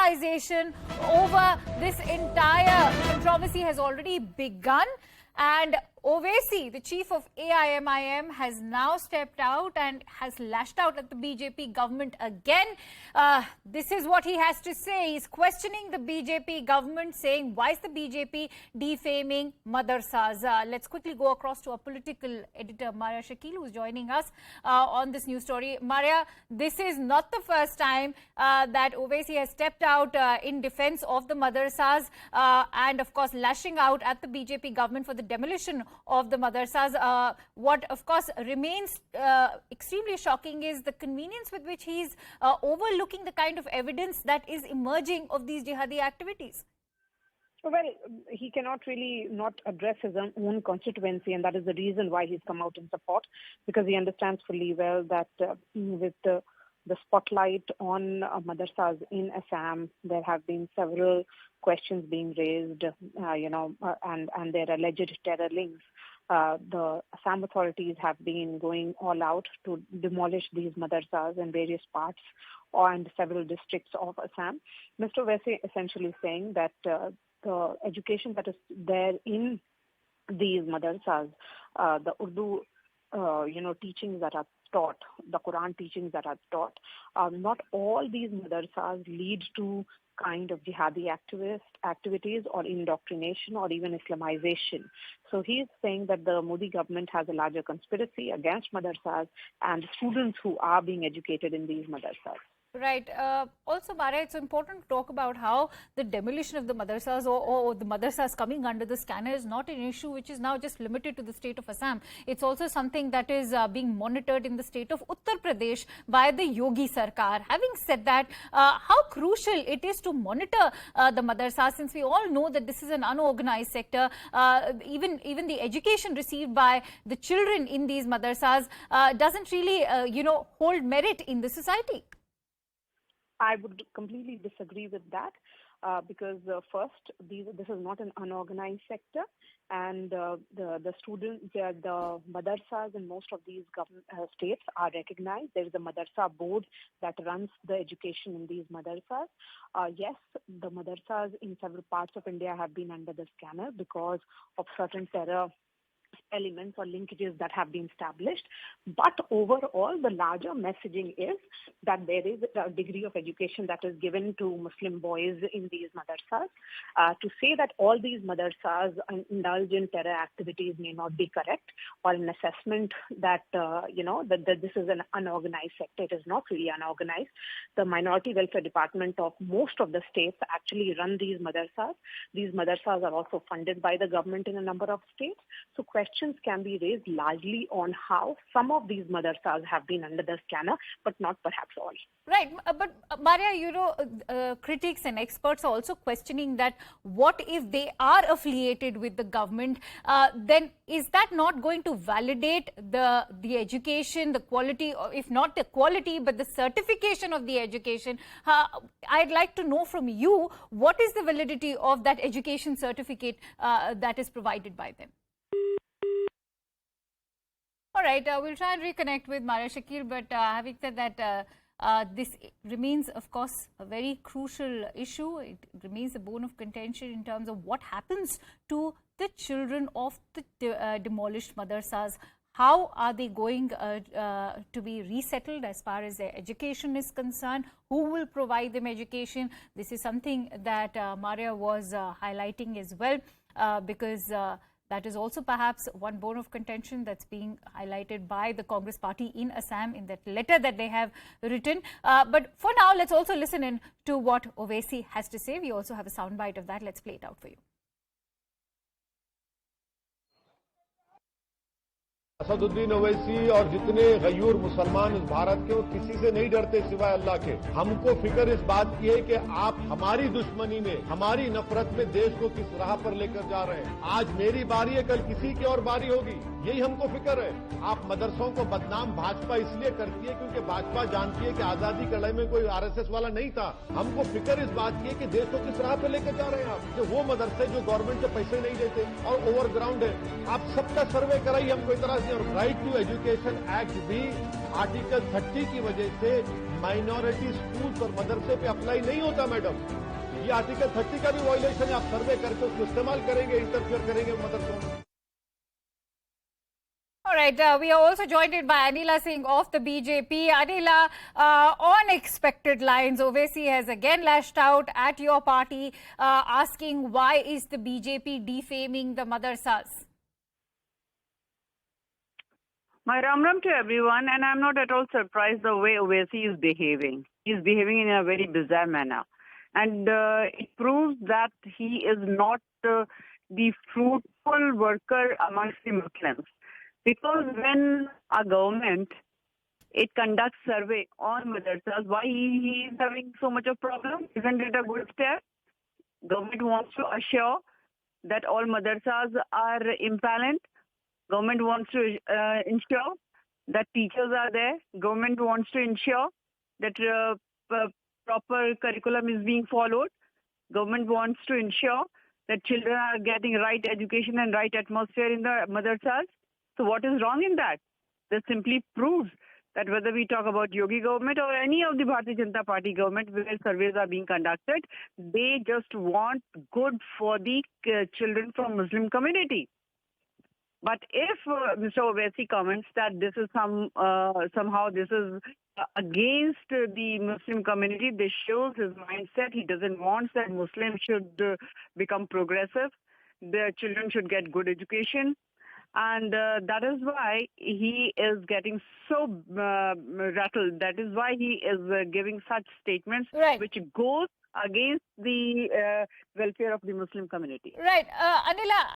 mobilization over this entire controversy has already begun. And Owaisi, the chief of AIMIM, has now stepped out and has lashed out at the BJP government again. This is what he has to say. He's questioning the BJP government, saying, why is the BJP defaming madrasas? Let's quickly go across to our political editor, Maria Shakil, who's joining us on this news story. Maria, this is not the first time that Owaisi has stepped out in defense of the madrasas and, of course, lashing out at the BJP government for the demolition of the madrasas. What, of course, remains extremely shocking is the convenience with which he's overlooking the kind of evidence that is emerging of these jihadi activities. Well, he cannot really not address his own constituency, and that is the reason why he's come out in support, because he understands fully well that with the spotlight on madrasas in Assam, there have been several questions being raised, and their alleged terror links. The Assam authorities have been going all out to demolish these madrasas in various parts and several districts of Assam. Mr. Owaisi essentially saying that the education that is there in these madrasas, the Urdu, teachings that are taught, the Quran teachings that are taught, not all these madrasas lead to kind of jihadi activities or indoctrination or even Islamization. So he is saying that the Modi government has a larger conspiracy against madrasas and students who are being educated in these madrasas. Right. Also, Maria, it's important to talk about how the demolition of the madrasas or the madrasas coming under the scanner is not an issue which is now just limited to the state of Assam. It's also something that is being monitored in the state of Uttar Pradesh by the Yogi Sarkar. Having said that, how crucial it is to monitor the madrasas, since we all know that this is an unorganized sector. Even the education received by the children in these madrasas doesn't really, hold merit in the society. I would completely disagree with that because first, this is not an unorganized sector, and the students, the madrasas in most of these states are recognized. There is a madrasa board that runs the education in these madrasas. Yes, the madrasas in several parts of India have been under the scanner because of certain terror elements or linkages that have been established. But overall, the larger messaging is that there is a degree of education that is given to Muslim boys in these madrasas. To say that all these madrasas indulge in terror activities may not be correct, or an assessment that, that this is an unorganized sector. It is not really unorganized. The Minority Welfare Department of most of the states actually run these madrasas. These madrasas are also funded by the government in a number of states. So questions can be raised largely on how some of these madrasas have been under the scanner, but not perhaps all. Right. But Maria, critics and experts are also questioning that what if they are affiliated with the government, then is that not going to validate the education, the quality, or if not the quality, but the certification of the education? I'd like to know from you, what is the validity of that education certificate that is provided by them? All right, we'll try and reconnect with Maria Shakil, but having said that, this remains, of course, a very crucial issue. It remains a bone of contention in terms of what happens to the children of the demolished madrasas. How are they going to be resettled as far as their education is concerned? Who will provide them education? This is something that Maria was highlighting as well, because that is also perhaps one bone of contention that's being highlighted by the Congress party in Assam in that letter that they have written. But for now, let's also listen in to what Owaisi has to say. We also have a soundbite of that. Let's play it out for you. Asaduddin Owaisi और जितने गयूर मुसलमान इस भारत के, वो किसी से नहीं डरते सिवाय अल्लाह के। हमको फिक्र इस बात की है कि आप हमारी दुश्मनी में, हमारी नफरत में देश को किस राह पर लेकर जा रहे हैं। आज मेरी बारी है, कल किसी की और बारी होगी। यही हमको फिक्र है। आप मदरसों को बदनाम भाजपा इसलिए करती है क्योंकि भाजपा जानती है कि आजादी की लड़ाई में कोई आरएसएस वाला नहीं था। हमको फिक्र इस बात की है कि देश को किस राह पे लेकर जा रहे हैं आप, कि वो मदरसे जो गवर्नमेंट से पैसे नहीं देते और ओवरग्राउंड है। आप सबका सर्वे कराइए, हमको इतराज नहीं। और राइट टू एजुकेशन एक्ट भी आर्टिकल 30 की वजह से माइनॉरिटी स्कूल्स और मदरसे पे अप्लाई नहीं होता मैडम। ये आर्टिकल 30 का भी वायलेशन है। आप सर्वे करके उसको इस्तेमाल करेंगे, इंटरफेयर करेंगे मदरसों में। All right, we are also joined by Anila Singh of the BJP. Anila, on expected lines, Owaisi has again lashed out at your party, asking why is the BJP defaming the madrasas? My ram to everyone, and I'm not at all surprised the way Owaisi is behaving. He's behaving in a very bizarre manner. And it proves that he is not the fruitful worker amongst the Muslims. Because when a government, it conducts survey on madrasas, why he is having so much of problem? Isn't it a good step? Government wants to assure that all madrasas are impaled. Government wants to ensure that teachers are there. Government wants to ensure that proper curriculum is being followed. Government wants to ensure that children are getting right education and right atmosphere in the madrasas. So what is wrong in that? This simply proves that whether we talk about Yogi government or any of the Bharatiya Janata Party government where surveys are being conducted, they just want good for the children from Muslim community. But if Mr. Owaisi comments that this is somehow this is against the Muslim community, this shows his mindset. He doesn't want that Muslims should become progressive. Their children should get good education. And that is why he is getting so rattled. That is why he is giving such statements which goes against the welfare of the Muslim community. Right. Anila,